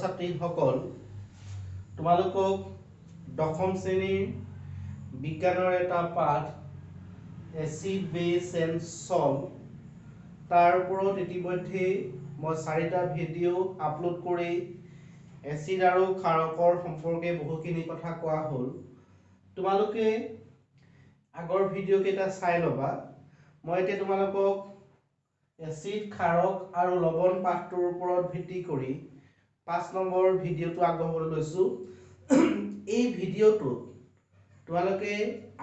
ছাত্ৰ-ছাত্ৰীসকল তোমালোকক দশম শ্ৰেণীৰ বিজ্ঞানৰ এটা পাঠ এচিড বেছ এণ্ড সল্ট তাৰ ওপৰত ইতিমধ্যে মই 4টা ভিডিঅ' আপলোড কৰি এচিড আৰু ক্ষাৰকৰ সম্পৰ্কে বহুখিনি কথা কোৱা হ'ল। তোমালোকে আগৰ ভিডিঅ' কেইটা চাই ল'বা। মই এতিয়া তোমালোকক এচিড ক্ষাৰক আৰু লৱণ পাঠটোৰ ওপৰত ভিত্তি কৰি 5 নম্বৰ ভিডিঅ'টো আগবঢ়াবলৈ লৈছোঁ। এই ভিডিঅ'টোত তোমালোকে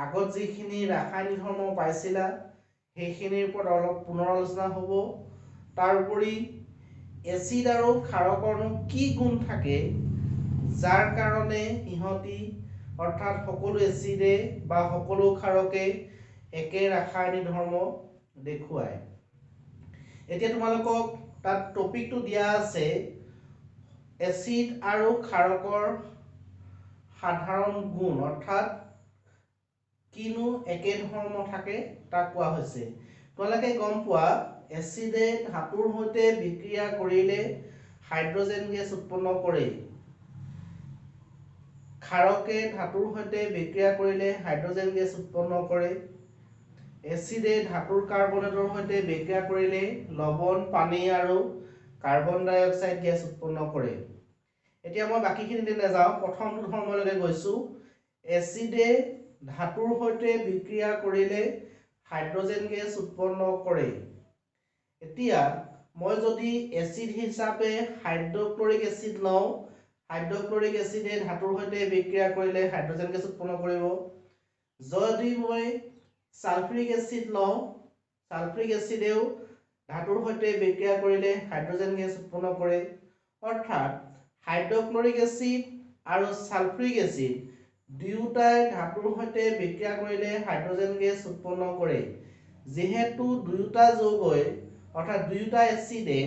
আগত যিখিনি ৰাসায়নিক ধৰ্ম পাইছিলা সেইখিনিৰ ওপৰত অলপ পুনৰ আলোচনা হ'ব। তাৰোপৰি এচিড আৰু ক্ষাৰকৰনো কি গুণ থাকে যাৰ কাৰণে ইহঁতি অৰ্থাৎ সকলো এচিডে বা সকলো ক্ষাৰকে একে ৰাসায়নিক ধৰ্ম দেখুৱায়। এতিয়া তোমালোকক তাত টপিকটো দিয়া আছে এচিড আৰু ক্ষাৰকৰ সাধাৰণ গুণ অৰ্থাৎ কিনো একে ধৰ্ম থাকে তাক কোৱা হৈছে। তোমালোকে গম পোৱা এচিডে ধাতুৰ সৈতে বিক্ৰিয়া কৰিলে হাইড্ৰজেন গেছ উৎপন্ন কৰে, ক্ষাৰকে ধাতুৰ সৈতে বিক্ৰিয়া কৰিলে হাইড্ৰজেন গেছ উৎপন্ন কৰে, এচিডে ধাতুৰ কাৰ্বনেটৰ সৈতে বিক্ৰিয়া কৰিলে লৱণ, পানী আৰু কাৰ্বন ডাই অক্সাইড গেছ উৎপন্ন কৰে। এতিয়া মই বাকীখিনিতে নাযাওঁ, প্ৰথমটো ধৰ্মলৈকে গৈছোঁ। এচিডে ধাতুৰ সৈতে বিক্ৰিয়া কৰিলে হাইড্ৰজেন গেছ উৎপন্ন কৰে। এতিয়া মই যদি এচিড হিচাপে হাইড্ৰক্লৰিক এচিড লওঁ, হাইড্ৰক্লৰিক এচিডে ধাতুৰ সৈতে বিক্ৰিয়া কৰিলে হাইড্ৰজেন গেছ উৎপন্ন কৰিব। যদি মই সালফ্ৰিক এচিড লওঁ, সালফ্ৰিক এচিডেও ধাতুৰ সৈতে বিক্ৰিয়া কৰিলে হাইড্ৰজেন গেছ উৎপন্ন কৰে। অৰ্থাৎ হাইড্ৰক্লৰিক এচিড আৰু সালফ্ৰিক এচিড দুয়োটাই ধাতুৰ সৈতে বিক্ৰিয়া কৰিলে হাইড্ৰজেন গেছ উৎপন্ন কৰে। যিহেতু দুয়োটা যৌগই অৰ্থাৎ দুয়োটা এচিডে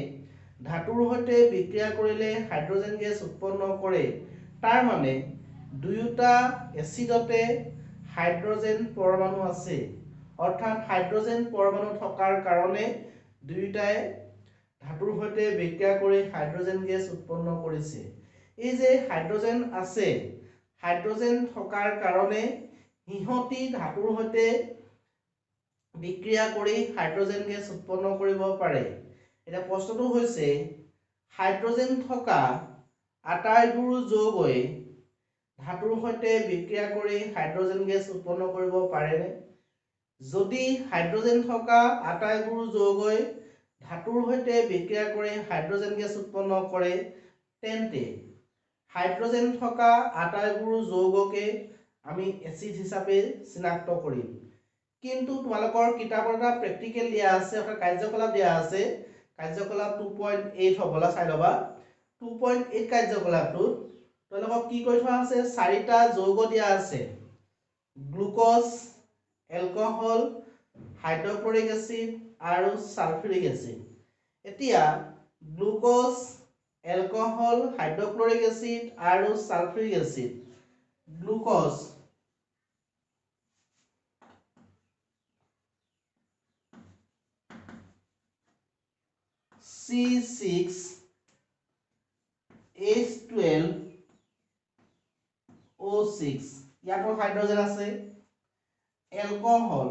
ধাতুৰ সৈতে বিক্ৰিয়া কৰিলে হাইড্ৰজেন গেছ উৎপন্ন কৰে, তাৰ মানে দুয়োটা এচিডতে হাইড্ৰজেন পৰমাণু আছে। অৰ্থাৎ হাইড্ৰজেন পৰমাণু থকাৰ কাৰণে দুয়োটাই ধাতুৰ সৈতে বিক্ৰিয়া কৰি হাইড্ৰজেন গেছ উৎপন্ন কৰিছে। এই যে হাইড্ৰজেন আছে, হাইড্ৰজেন থকাৰ কাৰণে সিহঁতি ধাতুৰ সৈতে বিক্ৰিয়া কৰি হাইড্ৰজেন গেছ উৎপন্ন কৰিব পাৰে। এতিয়া প্ৰশ্নটো হৈছে হাইড্ৰজেন থকা আটাইবোৰ যৌগই ধাতুৰ সৈতে বিক্ৰিয়া কৰি হাইড্ৰজেন গেছ উৎপন্ন কৰিব পাৰেনে? যদি হাইড্ৰজেন থকা আটাইবোৰ যৌগই ধাতুৰ সৈতে বিক্ৰিয়া কৰি হাইড্ৰজেন গেছ উৎপন্ন কৰে, তেন্তে হাইড্ৰজেন থকা আটাইবোৰ যৌগকে আমি এচিড হিচাপে চিনাক্ত কৰিম। কিন্তু তোমালোকৰ কিতাপত এটা প্ৰেক্টিকেল দিয়া আছে, অৰ্থাৎ কাৰ্যকলাপ দিয়া আছে। কাৰ্যকলাপ 2.8 হ'বলা, চাই ল'বা। 2.8 কাৰ্যকলাপটোত তোমালোকক কি কৰি থোৱা আছে, 4টা যৌগ দিয়া আছে, গ্লুক'জ, এলকহল, হাইড্ৰক্লৰিক এচিড আৰু সালফ্ৰিক এচিড। এতিয়া গ্লুক'জ, এলকহল, হাইড্ৰক্লৰিক এচিড আৰু সালফ্ৰিক এচিড। গ্লুক'জ C6H12O6, ইয়াতো হাইড্ৰজেন আছে। এলকহল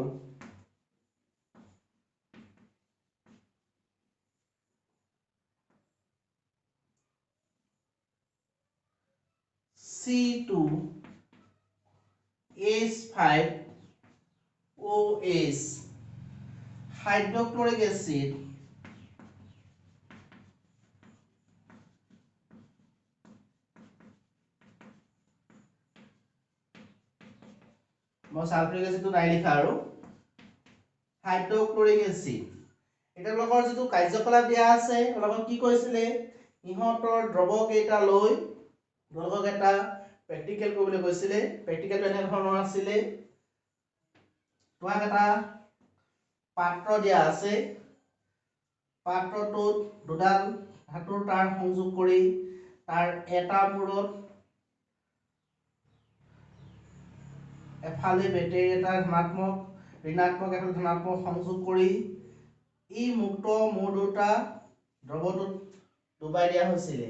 C2H5OH, হাইড্ৰক্লৰিক এচিড মই সালফ্ৰিক এচিডটো নাই লিখা আৰু হাইড্ৰক্লৰিক এচিড। এতিয়া লগৰ যিটো কাৰ্যকলাপ দিয়া আছে, লগত কি কৈছিলে, ইহঁতৰ দ্ৰৱ কেইটা লৈ তোমালোকক এটা প্ৰেক্টিকেল কৰিবলৈ কৈছিলে। প্ৰেক্টিকেলটো এনে ধৰণৰ আছিলে, তোমাক এটা পাত্ৰ দিয়া আছে, পাত্ৰটোত দুডাল ধাতুৰ তাঁৰ সংযোগ কৰি তাৰ এটা মূৰত এফালে বেটেৰী এটা ধনাত্মক ঋণাত্মক এফালে ধনাত্মক সংযোগ কৰি এই মুক্ত মূৰ দুটা দ্ৰৱটোত ডুবাই দিয়া হৈছিলে।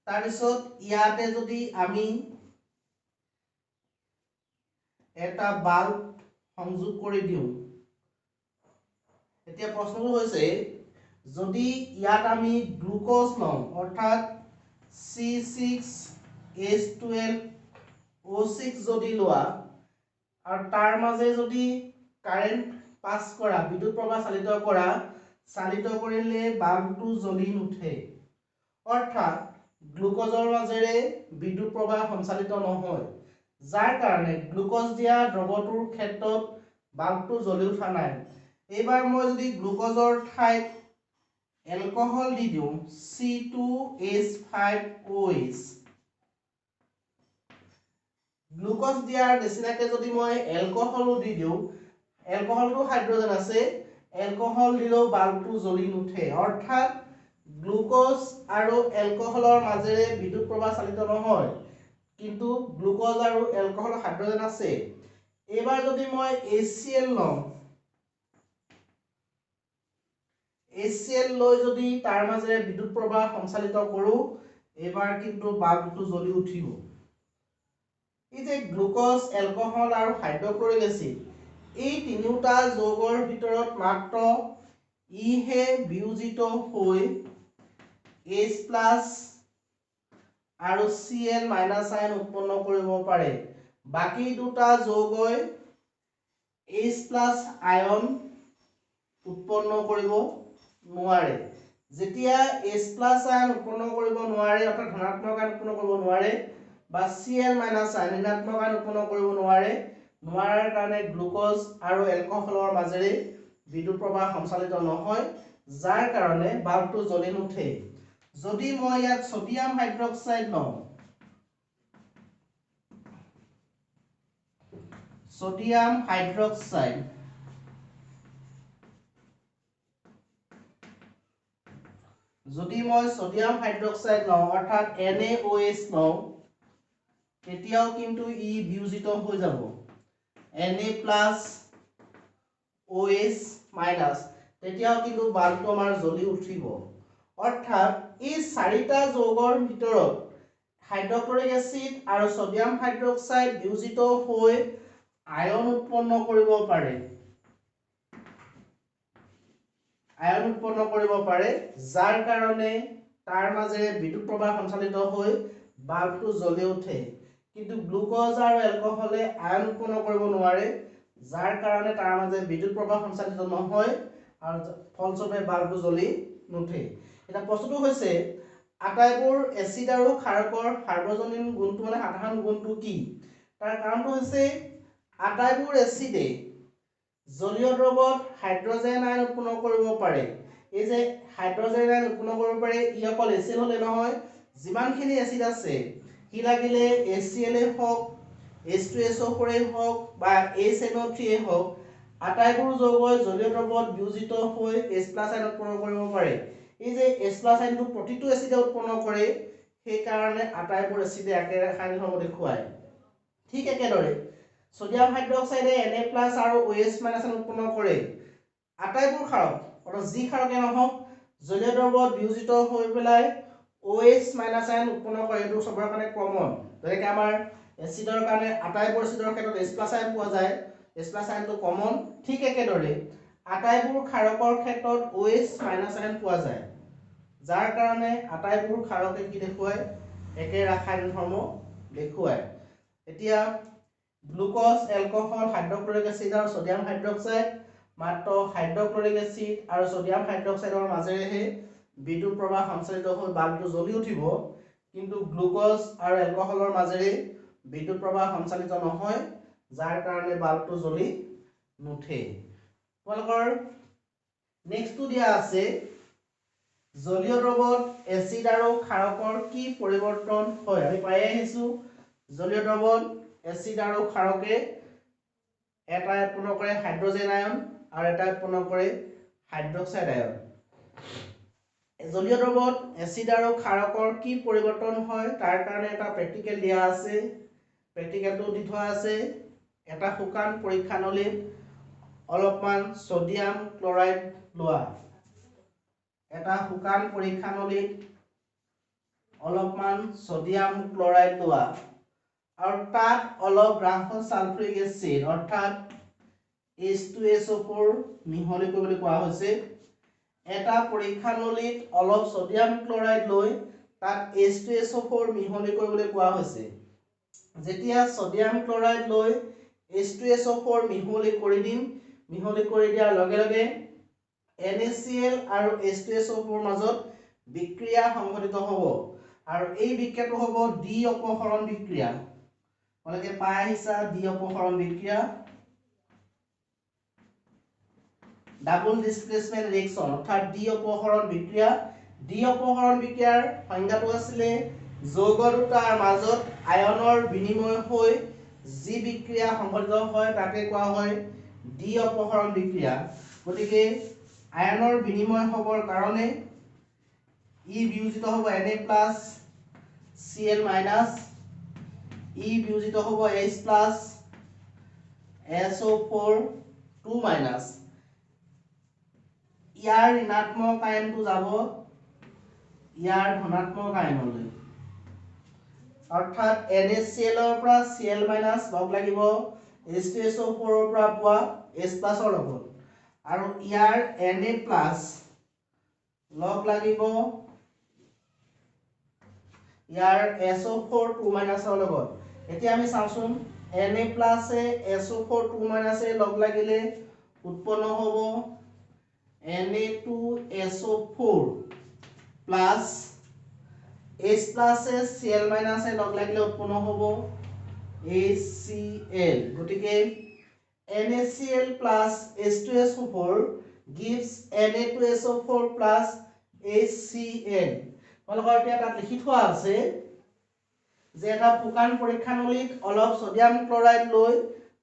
তাৰপিছত ইয়াতে যদি আমি এটা বাল্ব সংযোগ কৰি দিওঁ, এতিয়া প্ৰশ্নটো হৈছে যদি ইয়াত আমি গ্লুকোজ লওঁ অৰ্থাৎ C6H12O6 যদি লোৱা আৰু তাৰ মাজে যদি কাৰেণ্ট পাছ কৰা, বিদ্যুৎ প্ৰবাহ চালিত কৰিলে বাল্বটো জ্বলি নুঠে। অৰ্থাৎ গ্লুকোজৰ মাজেৰে বিদ্যুৎ প্ৰবাহ সঞ্চালিত নহয়, যাৰ কাৰণে গ্লুকোজ দিয়া দ্ৰৱটোৰ ক্ষেত্ৰত বাল্বটো জ্বলি উঠা নাই। এইবাৰ মই যদি গ্লুকোজৰ ঠাইত এলকহল দি দিওঁ C2H5OH, গ্লুকোজ দিয়াৰ নিচিনাকে যদি মই এলকহলো দি দিওঁ, এলকহলটো হাইড্ৰজেন আছে, এলকহল দিলেও বাল্বটো জ্বলি নুঠে। অৰ্থাৎ গ্লুকোজ আৰু এলকহলৰ মাজেৰে বিদ্যুৎ প্ৰবাহ চালিত নহয়, কিন্তু গ্লুকোজ আৰু এলকহল হাইড্ৰজেন আছে। এইবাৰ যদি মই HCl লওঁ, HCl লৈ যদি তাৰ মাজেৰে বিদ্যুৎ প্ৰবাহ সঞ্চালিত কৰোঁ, এইবাৰ কিন্তু বাল্বটো জ্বলি উঠিব। এই যে গ্লুকোজ, এলকহল আৰু হাইড্ৰক্লৰিক এচিড, এই তিনিওটা যৌগৰ ভিতৰত মাত্ৰ ইহে বিয়োজিত হৈ H+ আৰু Cl- আয়ন উৎপন্ন কৰিব পাৰে। বাকী দুটা যৌগই H+ আয়ন উৎপন্ন কৰিব নোৱাৰে। যেতিয়া H+ আয়ন উৎপন্ন কৰিব নোৱাৰে, অৰ্থাৎ ধনাত্মক আয়ন উৎপন্ন কৰিব নোৱাৰে, বা Cl- আয়ন ঋণাত্মক আয়ন উৎপন্ন কৰিব নোৱাৰাৰ কাৰণে গ্লুকোজ আৰু এলকহলৰ মাজেৰে বিদ্যুৎ প্ৰবাহ সঞ্চালিত নহয়, যাৰ কাৰণে বাল্বটো জ্বলি নুঠে। যদি মই ইয়াত ছডিয়াম হাইড্ৰক্সাইড লওঁ, ছডিয়াম হাইড্ৰক্সাইড লওঁ অৰ্থাৎ NaOH লওঁ, তেতিয়াও কিন্তু ই বিয়োজিত হৈ যাব Na+OH-, তেতিয়াও কিন্তু বাল্বটো আমাৰ জ্বলি উঠিব। অৰ্থাৎ এই চাৰিটা যৌগৰ ভিতৰত হাইড্ৰক্লৰিক এচিড আৰু ছডিয়াম হাইড্ৰক্সাইড বিয়োজিত হৈ আয়ন উৎপন্ন কৰিব পাৰে, যাৰ কাৰণে তাৰ মাজেৰে বিদ্যুৎ প্ৰবাহ সঞ্চালিত হৈ বাল্বটো জ্বলি উঠে। কিন্তু গ্লুকোজ আৰু এলকহলে আয়ন উৎপন্ন কৰিব নোৱাৰে, যাৰ কাৰণে তাৰ মাজেৰে বিদ্যুৎ প্ৰবাহ সঞ্চালিত নহয় আৰু ফলস্বৰূপে বাল্বটো জ্বলি নুঠে। এতিয়া প্ৰশ্নটো হৈছে আটাইবোৰ এচিড আৰু ক্ষাৰকৰ সাৰ্বজনীন গুণটো মানে সাধাৰণ গুণটো কি? তাৰ কাৰণটো হৈছে আটাইবোৰ এচিডে জলীয় দ্ৰৱত হাইড্ৰজেন আয়ন উৎপন্ন কৰিব পাৰে। এই যে হাইড্ৰজেন আয়ন উৎপন্ন কৰিব পাৰে, ই অকল এচিড হলে নহয়, যিমানখিনি এচিড আছে, সি লাগিলে HCl হওক, H2SO4 হওক বা HNO3 হওক, আটাইবোৰ যৌগই জলীয় দ্ৰৱত বিয়োজিত হৈ H+ আয়ন উৎপন্ন কৰিব পাৰে। এই যে H+ আয়নটো প্ৰতিটো এচিডে উৎপন্ন কৰে, সেইকাৰণে আটাইবোৰ এচিডে একে ৰাসায়নিক ধৰ্ম দেখুৱায়। ঠিক একেদৰে ছডিয়াম হাইড্ৰক্সাইডে Na+ আৰু OH- আয়ন উৎপন্ন কৰে। আটাইবোৰ ক্ষাৰক, অৰ্থাৎ যি ক্ষাৰকে নহওক, জলীয় দ্ৰৱত বিয়োজিত হৈ পেলাই OH- আয়ন উৎপন্ন কৰে। এইটো চবৰে কাৰণে কমন। যেনেকৈ আমাৰ এচিডৰ কাৰণে আটাইবোৰ এচিডৰ ক্ষেত্ৰত H+ আয়ন পোৱা যায়, H+ আয়নটো কমন। ঠিক একেদৰে আটাইবোৰ ক্ষাৰকৰ ক্ষেত্ৰত OH- আয়ন পোৱা যায়, যাৰ কাৰণে আটাইবোৰ ক্ষাৰকে কি দেখুৱায়? একে ৰাসায়নিক ধৰ্ম দেখুৱায়। এতিয়া গ্লুকোজ, এলকহল, হাইড্ৰক্লৰিক এচিড আৰু ছডিয়াম হাইড্ৰক্সাইড, মাত্ৰ হাইড্ৰক্লৰিক এচিড আৰু ছডিয়াম হাইড্ৰক্সাইডৰ মাজেৰেহে বিদ্যুৎ প্ৰবাহ সঞ্চালিত হৈ বাল্বটো জ্বলি উঠিব, কিন্তু গ্লুকোজ আৰু এলকহলৰ মাজেৰে বিদ্যুৎ প্ৰবাহ সঞ্চালিত নহয়, যাৰ কাৰণে বাল্বটো জ্বলি নুঠে। তোমালোকৰ নেক্সটটো দিয়া আছে জলীয় দ্ৰৱত এচিড আৰু ক্ষাৰকৰ কি পৰিৱৰ্তন হয়? আমি পাই আহিছো জলীয় দ্ৰৱত এচিড আৰু ক্ষাৰকে এটা উৎপন্ন কৰে হাইড্ৰজেন আয়ন আৰু এটা উৎপন্ন কৰে হাইড্ৰক্সাইড আয়ন। জলীয় দ্ৰৱত এচিড আৰু ক্ষাৰকৰ কি পৰিৱৰ্তন হয় তাৰ কাৰণে এটা প্ৰেক্টিকেল দিয়া আছে। প্ৰেক্টিকেলটো দি থোৱা আছে। এটা শুকান পৰীক্ষানলীত অলপমান ছডিয়াম ক্লৰাইড লোৱা। এটা শুকান পৰীক্ষানলীত অলপমান সোডিয়াম ক্লোৰাইড লোৱা আৰু তাত অলপ গ্ৰাফৰ সালফ্ৰিক এচিড অৰ্থাৎ H2SO4 মিহলি কৰিবলৈ কোৱা হৈছে। এটা পৰীক্ষানলীত অলপ সোডিয়াম ক্লোৰাইড লৈ তাত H2SO4 মিহলি কৰিবলৈ কোৱা হৈছে। যেতিয়া সোডিয়াম ক্লোৰাইড লৈ H2SO4 মিহলি কৰি দিম, মিহলি কৰি দিয়াৰ লগে লগে NaCl আৰু H2SO4 মাজত বিক্ৰিয়া সংঘটিত হ'ব আৰু এই বিক্ৰিয়াটো হ'ব দ্বি অপহৰণ বিক্ৰিয়া। তোমালোকে পাই আহিছা দ্বি অপহৰণ বিক্ৰিয়া, ডাবল ডিসপ্লেসমেন্ট ৰিয়েকচন অৰ্থাৎ দ্বি অপহৰণ বিক্ৰিয়া। দ্বি অপহৰণ বিক্ৰিয়াৰ সংজ্ঞাটো আছিলে যৌগ দুটাৰ মাজত আয়নৰ বিনিময় হৈ যি বিক্ৰিয়া সংঘটিত হয় তাকে কোৱা হয় দ্বি অপহৰণ বিক্ৰিয়া। গতিকে আয়নৰ বিনিময় হ'বৰ কাৰণে ই বিয়োজিত হ'ব Na+ Cl-, ই বিয়োজিত হ'ব H+ SO4 2-। ইয়াৰ ঋণাত্মক আয়নটো যাব ইয়াৰ ধনাত্মক আয়নলৈ, অৰ্থাৎ NaCl ৰ পৰা Cl- লগ লাগিব H2SO4 ৰ পৰা পোৱা H+ ৰ লগত আৰু ইয়াৰ Na+ লগ লাগিব ইয়াৰ SO4 2- ৰ লগত। এতিয়া আমি চাওঁচোন Na+ এ SO4 2- এ লগ লাগিলে উৎপন্ন হ'ব Na2SO4 প্লাছ H+ এ Cl- এ লগ লাগিলে উৎপন্ন হ'ব HCl। গতিকে NaCl plus H2SO4 gives Na2SO4 plus HCl। তোমালোকৰ এতিয়া তাত লিখি থোৱা আছে যে এটা শুকান পৰীক্ষানলীত অলপ সোডিয়াম ক্লোৰাইড লৈ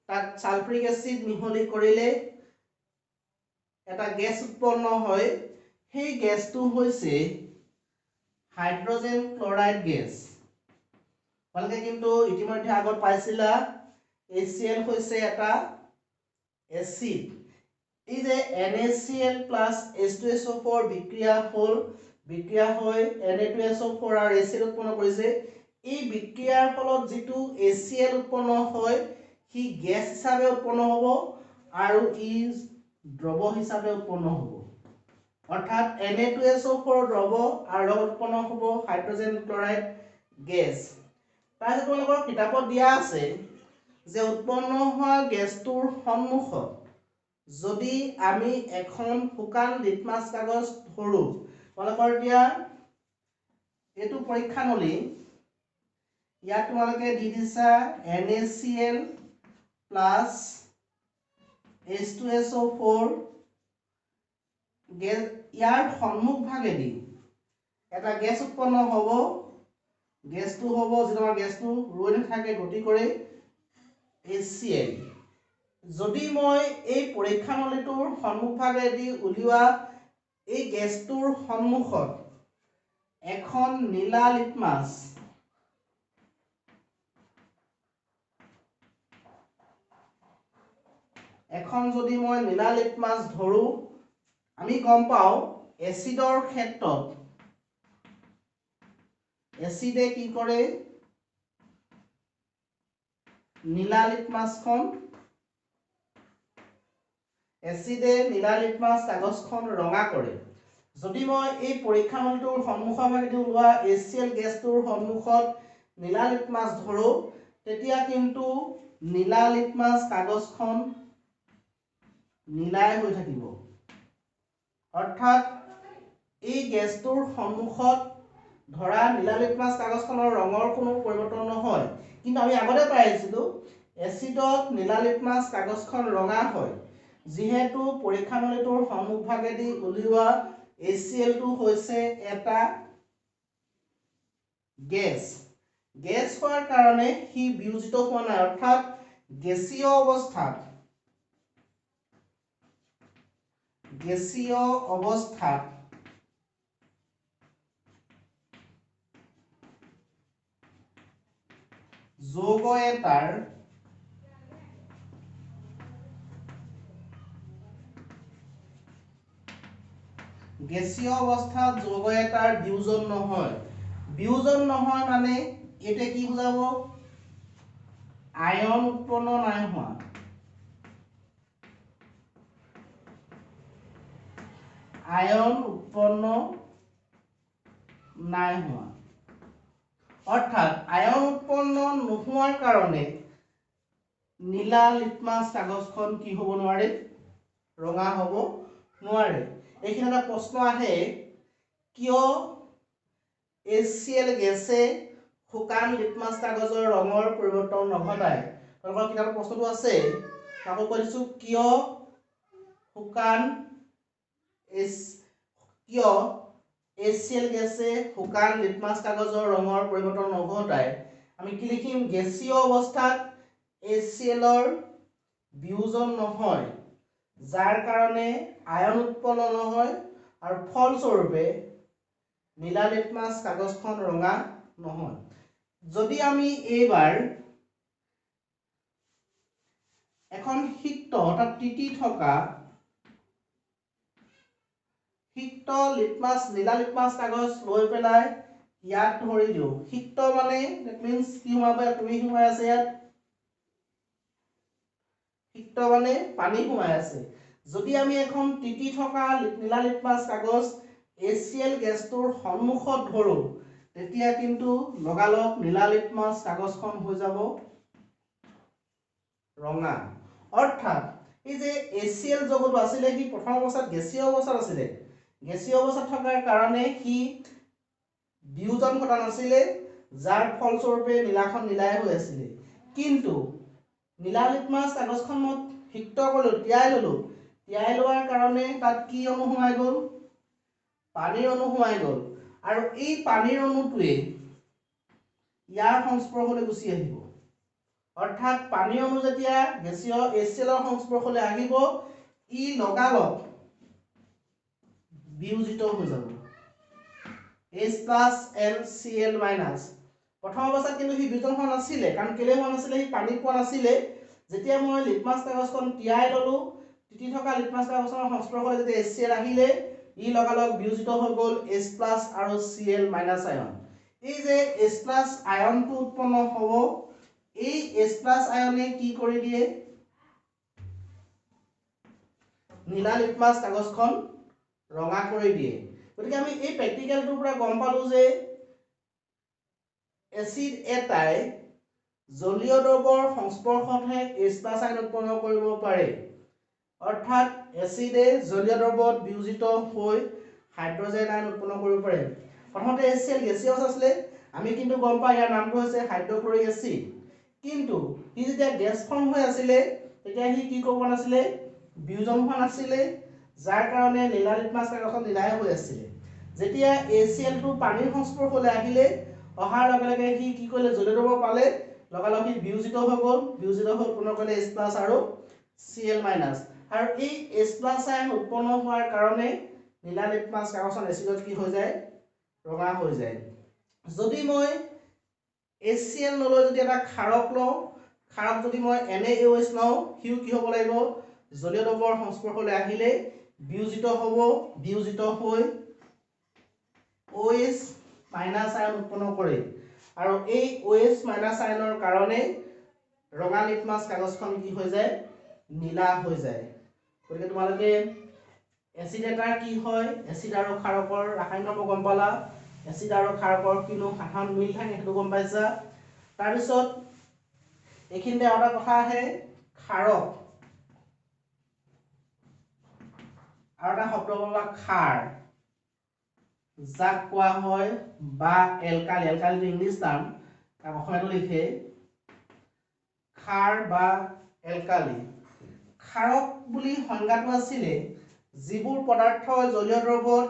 তাত সালফ্ৰিক এচিড মিহলি কৰিলে এটা গেছ উৎপন্ন হয়, সেই গেছটো হৈছে হাইড্ৰোজেন ক্লোৰাইড গেছ। তোমালোকে কিন্তু ইতিমধ্যে আগত পাইছিলা HCl হৈছে এটা এচিড। এই যে NaCl plus H2SO4 বিক্ৰিয়া হ'ল, বিক্ৰিয়া হৈ Na2SO4 আৰু HCl উৎপন্ন কৰিছে। এই বিক্ৰিয়াৰ ফলত যিটো HCl উৎপন্ন হয় সি গেছ হিচাপে উৎপন্ন হ'ব আৰু ই দ্ৰৱ হিচাপে উৎপন্ন হ'ব, অৰ্থাৎ Na2SO4 দ্ৰৱ আৰু লগত উৎপন্ন হ'ব হাইড্ৰোজেন ক্লোৰাইড গেছ। তাৰপিছত তোমালোকৰ কিতাপত দিয়া আছে যে উৎপন্ন হোৱা গেছটোৰ সন্মুখত যদি আমি এখন শুকান লিটমাছ কাগজ ধৰো, তোমালোকৰ এতিয়া এইটো পৰীক্ষানলী, ইয়াত তোমালোকে দি দিছা NaCl plus H2SO4 গেছ, ইয়াৰ সন্মুখ ভাগেদি এটা গেছ উৎপন্ন হ'ব। গেছটো হ'ব যেনিবা গেছটো ৰৈ নাথাকে, গতি কৰে HCl। যদি মই এই পৰীক্ষানলীটোৰ সন্মুখভাগেদি উলিওৱা এই গেছটোৰ সন্মুখত এখন নীলা লিটমাছ যদি মই নীলা লিটমাছ ধৰো, আমি গম পাওঁ এচিডৰ ক্ষেত্ৰত এচিডে কি কৰে, নীলা লিটমাছখন এচিডে নীলা লিটমাছ কাগজখন ৰঙা কৰে। যদি মই এই পৰীক্ষানলীটোৰ সন্মুখভাগেদি ওলোৱা HCl গেছটোৰ সন্মুখত নীলা লিটমাছ ধৰো, তেতিয়া কিন্তু নীলা লিটমাছ কাগজখন নীলাই হৈ থাকিব, অৰ্থাৎ এই গেছটোৰ সন্মুখত ধৰা নীলা লিটমাছ কাগজখনৰ ৰঙৰ কোনো পৰিৱৰ্তন নহয়। কিন্তু আমি আগতে পাই আহিছিলো এচিডত নীলা লিটমাছ কাগজখন ৰঙা হয়, যিহেতু পৰীক্ষানলীটোৰ সন্মুখভাগেদি উলিওৱা HCl টো হৈছে এটা গেছ। গেছ হোৱাৰ কাৰণে সি বিয়োজিত হোৱা নাই, অৰ্থাৎ গেছীয় অৱস্থাত যৌগ এটাৰ বিয়োজন নহয়। বিয়োজন নহয় মানে এটা কি বুঝাব আয়ন উৎপন্ন নাই হোৱা আয়ন উৎপন্ন নাই হোৱা অৰ্থাৎ আয়ন উৎপন্ন নোহোৱাৰ কাৰণে নীলা লিটমাছ কাগজখন কি হ'ব নোৱাৰে ৰঙা হ'ব নোৱাৰে এইখিনি এটা প্ৰশ্ন আহে কিয় HCl গেছে শুকান লিটমাছ কাগজৰ ৰঙৰ পৰিৱৰ্তন নঘটায় তোমালোকৰ কিতাপৰ প্ৰশ্নটো আছে আকৌ কৈ দিছো কিয় শুকান HCl গেছে শুকান লিটমাছ কাগজৰ ৰঙৰ পৰিৱৰ্তন নঘটায় আমি কি লিখিম গেছীয় অৱস্থাত HCl ৰ বিয়োজন নহয় যাৰ কাৰণে আয়ন উৎপন্ন নহয় আৰু ফলস্বৰূপে নীলা লিটমাছ কাগজখন ৰঙা নহয় যদি আমি এইবাৰ এখন সিক্ত অৰ্থাৎ তিতি থকা সিক্ত লিটমাছ নীলা লিটমাছ কাগজ লৈ পেলাই ইয়াত ধৰি দিও সিক্ত মানে দ্যাট মিন্স কি সোমাব তুমি সোমাই আছে ইয়াত সিক্ত মানে পানী সোমাই আছে যদি আমি এখন তিতি থকা নীলা লিটমাছ কাগজ HCl গেছটোৰ সন্মুখত ধৰো তেতিয়া কিন্তু লগালগ নীলা লিটমাছ কাগজখন হৈ যাব ৰঙা অৰ্থাৎ এই যে HCl যৌগটো আছিল কি প্ৰথম অৱস্থাত গেছীয় অৱস্থাত আছিল গেছীয় অৱস্থাত থকাৰ কাৰণে কি বিয়োজন ঘটা নাছিল যাৰ ফলস্বৰূপে নীলাখন নীলাই হৈ আছিল কিন্তু নীলা লিটমাছ কাগজখন মই সিক্ত কৰিলো তিয়াই লোৱাৰ কাৰণে তাত কি অণু সোমাই গ'ল পানীৰ অণু সোমাই গ'ল আৰু এই পানীৰ অণুটোৱে ইয়াৰ সংস্পৰ্শলৈ গুচি আহিব অৰ্থাৎ পানী অণু যেতিয়া গেছীয় HCl ৰ সংস্পৰ্শলৈ আহিব ই লগালগ বিয়োজিত হৈ যাব H+NCl- প্ৰথম অৱস্থাত কিন্তু সি বিয়োজন হোৱা নাছিলে কাৰণ কেলে হোৱা নাছিলে সি পানী পোৱা নাছিলে যেতিয়া মই লিটমাছ কাগজখন তিয়াই ললো তিতি থকা লিটমাছ কাগজৰ সংস্পৰ্শলৈ যেতিয়া HCl আহিলে ই লগালগ বিয়োজিত হৈ গ'ল H+ আৰু Cl- আয়ন এই যে H+ আয়নটো উৎপন্ন হ'ব এই H+ আয়নে কি কৰি দিয়ে নীলা লিটমাছ কাগজখন ৰঙা কৰি দিয়ে গতিকে আমি এই প্ৰেক্টিকেলটোৰ পৰা গম পালো যে এচিড এটাই জলীয় দ্ৰৱৰ সংস্পৰ্শতহে H+ আয়ন উৎপন্ন কৰিব পাৰে অৰ্থাৎ এচিডে জলীয় দ্ৰৱত বিয়োজিত হৈ হাইড্ৰজেন আয়ন উৎপন্ন কৰিব পাৰে প্ৰথমতে HCl গেছীয় আছিল আমি কিন্তু গম পাই ইয়াৰ নামটো হৈছে হাইড্ৰক্লৰিক এচিড কিন্তু ই যেতিয়া গেছ ফৰ্ম হৈ আছিল তেতিয়া ই কি কৰিব নাছিল বিয়োজন হোৱা নাছিল যাৰ কাৰণে নীলা লিটমাছ কাগজখন নীলাই হৈ আছিল যেতিয়া HCl টো পানীৰ সংস্পৰ্শলৈ আহিলে অহাৰ লগে লগে সি কি কৰিলে জলীয় দ্ৰৱ পালে লগালগ সি বিয়োজিত হৈ গ'ল বিয়োজিত হৈ উৎপন্ন কৰিলে H+ আৰু Cl- আৰু এই H+ আয়ন উৎপন্ন হোৱাৰ কাৰণে নীলা লিটমাছ কাগজখন এচিডত কি হৈ যায় ৰঙা হৈ যায় যদি মই HCl নলৈ যদি এটা ক্ষাৰক লওঁ ক্ষাৰক যদি মই NaOH লওঁ হিউ কি হ'ব লাগিব জলীয় দ্ৰৱৰ সংস্পৰ্শলৈ আহিলে বিয়োজিত হ'ব বিয়োজিত হৈ OH- আয়ন উৎপন্ন কৰে আৰু এই OH- আয়নৰ কাৰণে ৰঙা লিটমাছ কাগজখন কি হৈ যায় নীলা হৈ যায় গতিকে তোমালোকে এচিড এটাৰ কি হয় এচিড আৰু ক্ষাৰকৰ ৰাসায়নিক ধৰ্ম গম পালা এচিড আৰু ক্ষাৰকৰ কিনো সাধাৰণ মিল থাকে সেইটো গম পাইছা তাৰ পিছত এইখিনিতে আৰু এটা কথা আহে ক্ষাৰক আৰু এটা শব্দ পাবা ক্ষাৰ যাক কোৱা হয় বা এলকালি এলকালি ইংলিছ টাৰ্ম তাক অসমীয়াটো লিখে ক্ষাৰ বা এলকালি ক্ষাৰক বুলি সংজ্ঞাটো আছিলে যিবোৰ পদাৰ্থ জলীয় দ্ৰৱত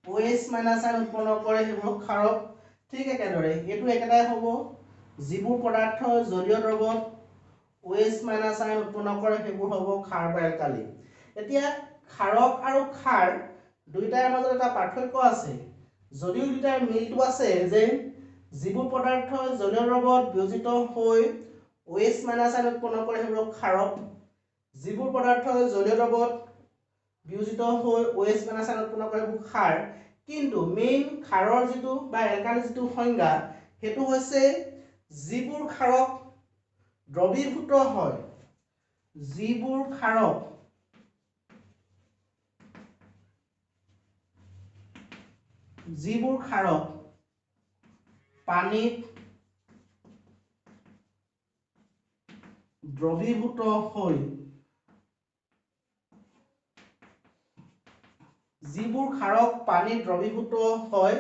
OH- আয়ন উৎপন্ন কৰে সেইবোৰ ক্ষাৰক ঠিক একেদৰে এইটো একেটাই হ'ব যিবোৰ পদাৰ্থ জলীয় দ্ৰৱত OH- আয়ন উৎপন্ন কৰে সেইবোৰ হ'ব ক্ষাৰ বা এলকালি এতিয়া ক্ষাৰক আৰু ক্ষাৰ দুইটাৰ মাজত এটা পাৰ্থক্য আছে যদিও দুইটাৰ মিলটো আছে যে যিবোৰ পদাৰ্থ জলীয় দ্ৰৱত বিয়োজিত হৈ OH- আয়ন উৎপন্ন কৰে সেইবোৰ ক্ষাৰক যিবোৰ পদাৰ্থ জলীয় দ্ৰৱত বিয়োজিত হৈ OH- আয়ন উৎপন্ন কৰে সেইবোৰ ক্ষাৰ কিন্তু মেইন ক্ষাৰৰ যিটো বা এলকালি যিটো সংজ্ঞা সেইটো হৈছে যিবোৰ ক্ষাৰক দ্ৰৱীভূত হয়, যিবোৰ ক্ষাৰক পানীত দ্ৰৱীভূত হৈ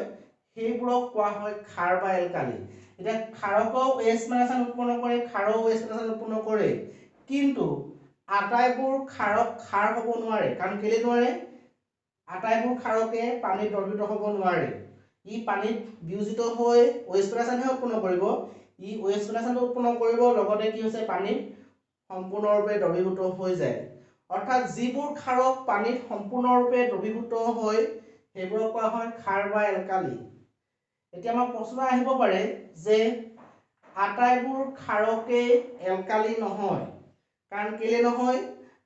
সেইবোৰক কোৱা হয় ক্ষাৰ বা এলকালি। এতিয়া ক্ষাৰকও OH মাইনাছ উৎপন্ন কৰে, ক্ষাৰও OH মাইনাছ উৎপন্ন কৰে, কিন্তু আটাইবোৰ ক্ষাৰক ক্ষাৰ হ'ব নোৱাৰে। কাৰণ কেলে নোৱাৰে? আটাইবোৰ ক্ষাৰকে পানীত দ্ৰৱীভূত হ'ব নোৱাৰে। ই পানীত বিয়োজিত হৈ OH মাইনাছহে উৎপন্ন কৰিব। ই OH মাইনাছ উৎপন্ন কৰিব, লগতে কি হৈছে পানীত সম্পূৰ্ণৰূপে দ্ৰৱীভূত হৈ যায়। অৰ্থাৎ যিবোৰ ক্ষাৰক পানীত সম্পূৰ্ণৰূপে দ্ৰৱীভূত হয় সেইবোৰক কোৱা হয় ক্ষাৰ বা এলকালি। এতিয়া আমাৰ প্ৰশ্ন আহিব পাৰে যে আটাইবোৰ ক্ষাৰকে এলকালি নহয়। কাৰণ কেলে নহয়?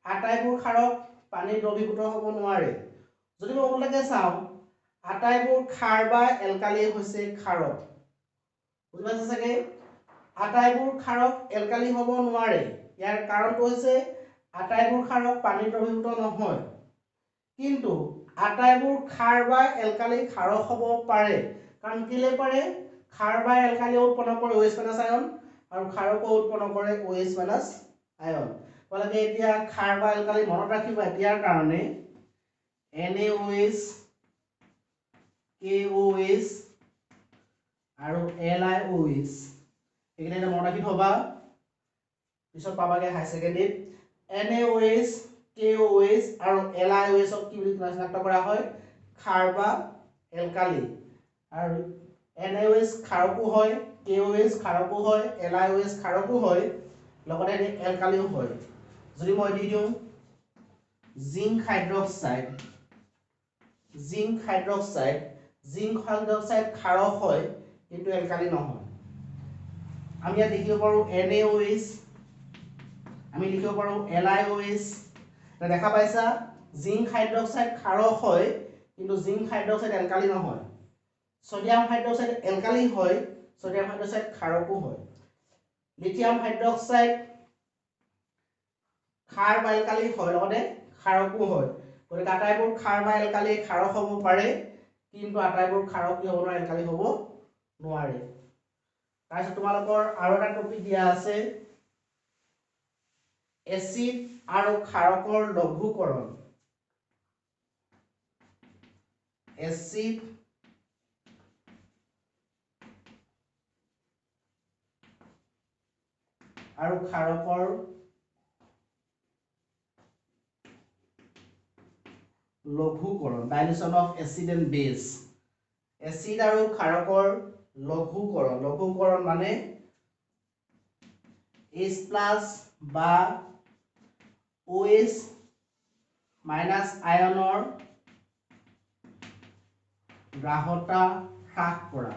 আটাইবোৰ ক্ষাৰক পানীত দ্ৰৱীভূত হ'ব নোৱাৰে। যদি মই ওলোটাকে চাওঁ, আটাইবোৰ ক্ষাৰ বা এলকালি হৈছে ক্ষাৰক। বুজি পাইছে চাগে? আটাইবোৰ ক্ষাৰক এলকালি হ'ব নোৱাৰে। ইয়াৰ কাৰণটো হৈছে আটাইবোৰ ক্ষাৰক পানীত দ্ৰৱীভূত নহয়। কিন্তু আটাইবোৰ ক্ষাৰ বা এলকালি ক্ষাৰক হ'ব পাৰে। কাৰণ কেলে পাৰে? ক্ষাৰ বা এলকালি উৎপন্ন কৰে OH মাইনাছ আয়ন আৰু ক্ষাৰকো উৎপন্ন কৰে OH মাইনাছ আয়ন। তোমালোকে এতিয়া ক্ষাৰ বা এলকালি মনত ৰাখিবা এতিয়াৰ কাৰণে NaOH, KOH আৰু LiOH। এইকেইটা মনত ৰাখি থবা, পিছত পাবাগে হাই ছেকেণ্ডাৰীত। NaOH, KOH আৰু LiOH কি বুলি চিনাক্ত কৰা হয়? ক্ষাৰ বা এলকালি। আৰু NaOH ক্ষাৰকো হয়, KOH ক্ষাৰকো হয়, LiOH ক্ষাৰকো হয়, লগতে এলকালিও হয়। যদি মই দি দিওঁ জিংক হাইড্ৰক্সাইড, জিংক হাইড্ৰক্সাইড ক্ষাৰক হয় কিন্তু এলকালি নহয়। আমি ইয়াত লিখিব পাৰোঁ NaOH, আমি লিখিব পাৰোঁ LiOH। দেখা পাইছা জিংক হাইড্ৰক্সাইড ক্ষাৰক হয় কিন্তু জিংক হাইড্ৰক্সাইড এলকালি নহয়। সোডিয়াম হাইড্ৰক্সাইড এলকালি হয়, সোডিয়াম হাইড্ৰক্সাইড ক্ষাৰকো হয়। লিথিয়াম হাইড্ৰক্সাইড ক্ষাৰ বা এলকালি হয়, লগতে ক্ষাৰকো হয়। গতিকে আটাইবোৰ ক্ষাৰ বা এলকালি ক্ষাৰক হ'ব পাৰে, কিন্তু আটাইবোৰ ক্ষাৰক কি হ'ব নোৱাৰে? এলকালি হ'ব নোৱাৰে। তাৰপিছত তোমালোকৰ আৰু এটা টপিক দিয়া আছে এচিড আৰু ক্ষাৰকৰ লঘুকৰণ। এচিড আৰু ক্ষাৰকৰ লঘুকৰণ, ডাইলিউশ্যন অফ এচিড এণ্ড বেছ। এচিড আৰু ক্ষাৰকৰ লঘুকৰণ। লঘুকৰণ মানে H+ বা OH মাইনাছ আয়নৰ গ্ৰাহতা হ্ৰাস কৰা।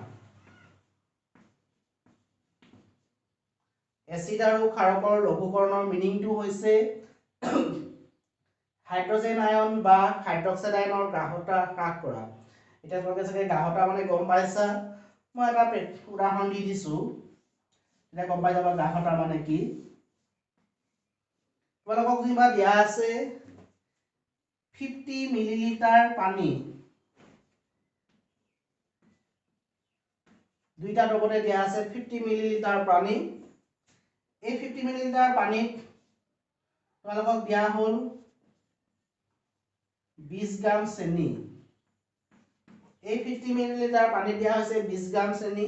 এচিড আৰু ক্ষাৰকৰ লঘুকৰণৰ মিনিংটো হৈছে হাইড্ৰজেন আয়ন বা হাইড্ৰক্সাইড আয়নৰ গ্ৰাহতা হ্ৰাস কৰা। এতিয়া তোমালোকে চাগে গ্ৰাহতা মানে গম পাইছা। মই এটা উদাহৰণ দি দিছো, এতিয়া গম পাই যাবা গ্ৰাহতা মানে কি। তোমালোকক যেনিবা দিয়া আছে 50 মিলিলিটাৰ পানী, দুইটা দ্ৰৱতে দিয়া আছে 50 মিলিলিটাৰ পানী। এই 50 মিলিলিটাৰ পানীত তোমালোকক দিয়া হ'ল 20 গ্ৰাম চেনি। এই 50 মিলিলিটাৰ পানীত দিয়া হৈছে 20 গ্ৰাম চেনি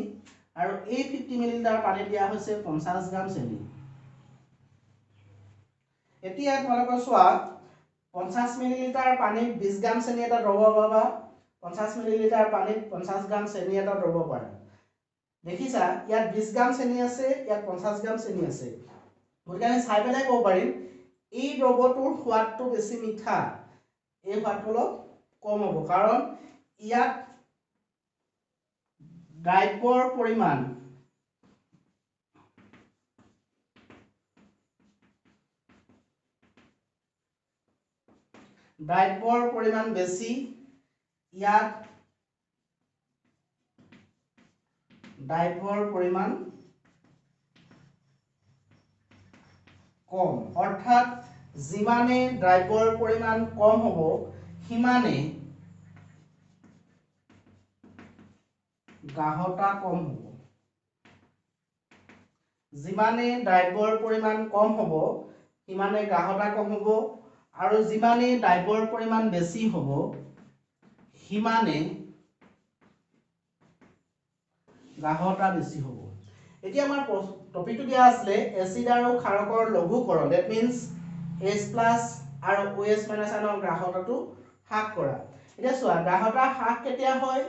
আৰু এই 50 মিলিলিটাৰ পানীত দিয়া হৈছে 50 গ্ৰাম চেনি। এতিয়া তোমালোকৰ চোৱা 50 মিলিলিটাৰ পানীত 20 গ্ৰাম চেনি এটা দ্ৰৱ পাবা, 50 মিলিলিটাৰ পানীত 50 গ্ৰাম চেনি এটা দ্ৰৱ পাবা। দেখিছা ইয়াত 20 গ্ৰাম চেনি আছে, ইয়াত 50 গ্ৰাম চেনি আছে। গতিকে আমি চাই পেলাই ক'ব পাৰিম এই দ্ৰৱটোৰ সোৱাদটো বেছি মিঠা, এই সোৱাদটো অলপ কম হ'ব, কাৰণ ইয়াত দ্ৰব্যৰ পৰিমাণ বেছি, ইয়াত দ্ৰব্যৰ পৰিমাণ কম, অৰ্থাৎ যিমানে দ্ৰব্যৰ পৰিমাণ কম হ'ব সিমানে গাঢ়তা কম হ'ব। যিমানে দ্ৰব্যৰ পৰিমাণ কম হ'ব সিমানে গাঢ়তা কম হ'ব, আৰু যিমানে দ্ৰব্যৰ পৰিমাণ বেছি হ'ব সিমানে গাঢ়তা বেছি হ'ব। এতিয়া আমাৰ টপিকটো দিয়া আছিলে এচিড আৰু ক্ষাৰকৰ লঘুকৰণ, দ্যাট মিন্স H+ আৰু OH- আয়নৰ গাঢ়তাটো হ্ৰাস কৰা। এতিয়া চোৱা, গাঢ়তা হ্ৰাস কেতিয়া হয়?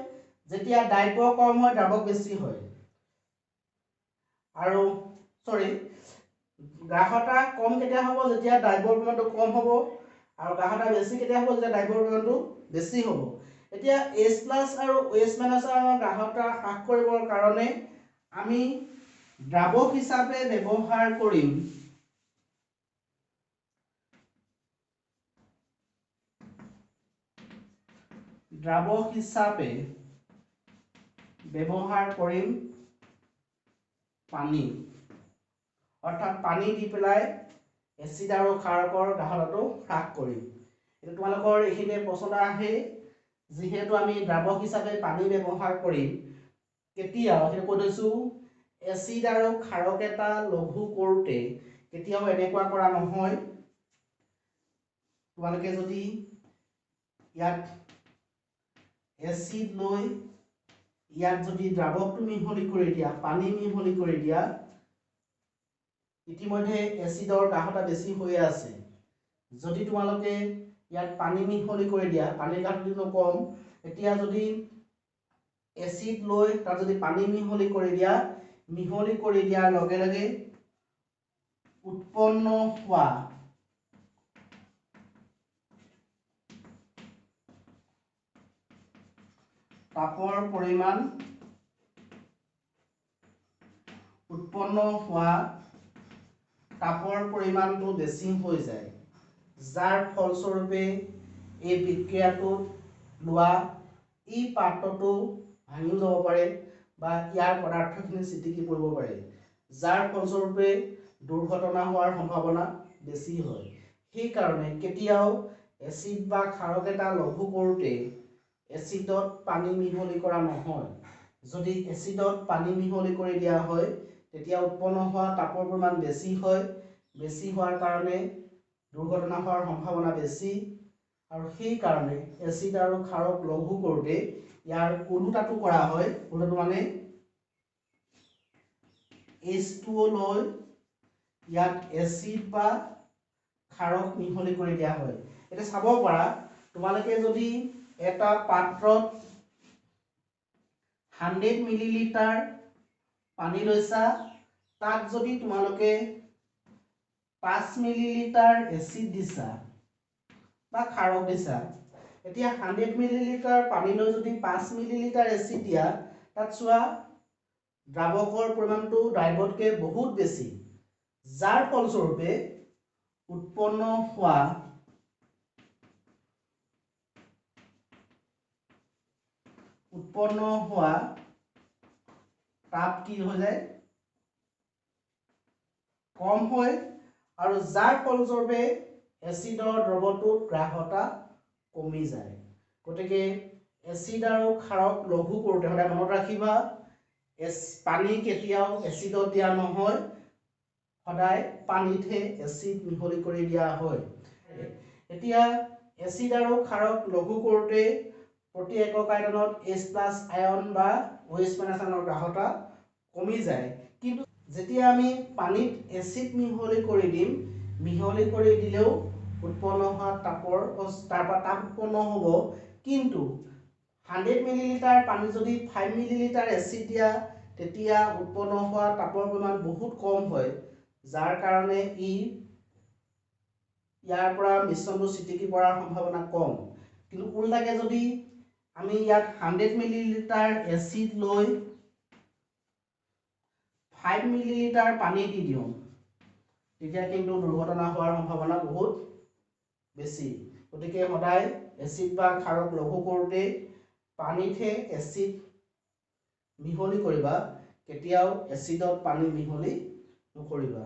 যেতিয়া দ্ৰব্য কম হয় দ্ৰাৱক বেছি হয়। আৰু গাঢ়তা কম কেতিয়া হ'ব? যেতিয়া দ্ৰব্যৰ পৰিমাণটো কম হ'ব, আৰু গাঢ়তা বেছি কেতিয়া হ'ব? যেতিয়া দ্ৰব্যৰ পৰিমাণটো বেছি হ'ব। এতিয়া H+ আৰু OH- আয়নৰ গাঢ়তা হ্ৰাস কৰিবৰ কাৰণে আমি দ্ৰাৱক হিচাপে ব্যৱহাৰ কৰিম পানী, অৰ্থাৎ পানী দি পেলাই এচিড আৰু ক্ষাৰকৰ গাঢ়তাটো হ্ৰাস কৰিম। এতিয়া তোমালোকৰ এইখিনিতে প্ৰশ্ন আহে, যিহেতু আমি দ্ৰাৱক হিচাপে পানী ব্যৱহাৰ কৰিম, কেতিয়াও সেইটো কৈ থৈছো, এচিড আৰু ক্ষাৰক এটা লঘু কৰোঁতে কেতিয়াও এনেকুৱা কৰা নহয়। তোমালোকে যদি ইয়াত এচিড লৈ ইয়াত যদি দ্ৰাৱকটো মিহলি কৰি দিয়া, পানী মিহলি কৰি দিয়া, ইতিমধ্যে এচিডৰ গাঢ়তা বেছি হৈ আছে। যদি তোমালোকে ইয়াত পানী মিহলি কৰি দিয়া, পানীৰ গাঢ়তাটো কম, এতিয়া যদি এচিড লৈ তাত যদি পানী মিহলি কৰি দিয়া, মিহলি কৰি দিয়াৰ লগে লগে উৎপন্ন হোৱা তাপৰ পৰিমাণটো বেছি হৈ যায়, যাৰ ফলস্বৰূপে এই বিক্ৰিয়াটোত লোৱা এই পাত্ৰটো ভাঙিও যাব পাৰে বা ইয়াৰ পদাৰ্থখিনি ছিটিকি পৰিব পাৰে, যাৰ ফলস্বৰূপে দুৰ্ঘটনা হোৱাৰ সম্ভাৱনা বেছি হয়। সেইকাৰণে কেতিয়াও এচিড বা ক্ষাৰক এটা লঘু কৰোঁতে এচিডত পানী মিহলি কৰা নহয়। যদি এচিডত পানী মিহলি কৰি দিয়া হয় তেতিয়া উৎপন্ন হোৱা তাপৰ পৰিমাণ বেছি হয়, বেছি হোৱাৰ কাৰণে দুৰ্ঘটনা হোৱাৰ সম্ভাৱনা বেছি, আৰু সেইকাৰণে এচিড আৰু ক্ষাৰক লঘু কৰোঁতে ইয়াৰ ওলোটাটো কৰা হয়। ওলোটাটো মানে H2O লৈ ইয়াত এচিড বা ক্ষাৰক মিহলি কৰি দিয়া হয়। এতিয়া চাব পাৰা, তোমালোকে যদি এটা পাত্ৰত 100 মিলিলিটাৰ পানী লৈছা, তাত যদি তোমালোকে 5 মিলিলিটাৰ এচিড দিছা বা ক্ষাৰক দিছা, এতিয়া 100 মিলিলিটাৰ পানী লৈ যদি 5 মিলিলিটাৰ এচিড দিয়া, তাত চোৱা দ্ৰাৱকৰ পৰিমাণটো দ্ৰব্যতকৈ বহুত বেছি, যাৰ ফলস্বৰূপে উৎপন্ন হোৱা তাপ কি হৈ যায়? কম হয়, আৰু যাৰ ফলস্বৰূপে এচিডৰ দ্ৰৱটোত গাঢ়তা কমি যায়। গতিকে এচিড আৰু ক্ষাৰক লঘু কৰোঁতে সদায় মনত ৰাখিবা, পানী কেতিয়াও এচিডত দিয়া নহয়, সদায় পানীতহে এচিড মিহলি কৰি দিয়া হয়। এতিয়া এচিড আৰু ক্ষাৰক লঘু কৰোঁতে প্ৰতি একক আয়তনত H+ আয়ন বা OH- আয়নৰ গাঢ়তা কমি যায়। কিন্তু যেতিয়া আমি পানীত এচিড মিহলি কৰি দিম, মিহলি কৰি দিলেও উৎপন্ন হোৱা তাৰপৰা তাপ উৎপন্ন হ'ব, কিন্তু 100 মিলিলিটাৰ পানী যদি 5 মিলিলিটাৰ এচিড দিয়া, তেতিয়া উৎপন্ন হোৱা তাপৰ পৰিমাণ বহুত কম হয়, যাৰ কাৰণে ইয়াৰ পৰা মিশ্ৰণটো ছিটিকি পৰাৰ সম্ভাৱনা কম। কিন্তু উল্টাকে যদি আমি ইয়াত 100 মিলিলিটাৰ এচিড লৈ 5 মিলিলিটাৰ পানী দি দিওঁ, তেতিয়া কিন্তু দুৰ্ঘটনা হোৱাৰ সম্ভাৱনা বহুত বেছি। গতিকে সদায় এচিড বা ক্ষাৰক লঘু কৰোঁতে পানীতহে এচিড মিহলি কৰিবা, কেতিয়াও এচিডত পানী মিহলি নকৰিবা।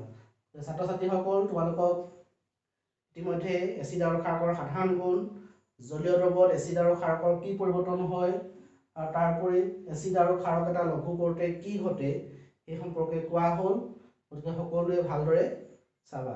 ছাত্ৰ ছাত্ৰীসকল, তোমালোকক ইতিমধ্যে এচিড আৰু ক্ষাৰকৰ সাধাৰণ গুণ, জলীয় দ্ৰৱত এচিড আৰু ক্ষাৰকৰ কি পৰিৱৰ্তন হয়, আৰু তাৰোপৰি এচিড আৰু ক্ষাৰক এটা লঘু কৰোঁতে কি ঘটে সেই সম্পৰ্কে কোৱা হ'ল। গতিকে সকলোৱে ভালদৰে চাবা।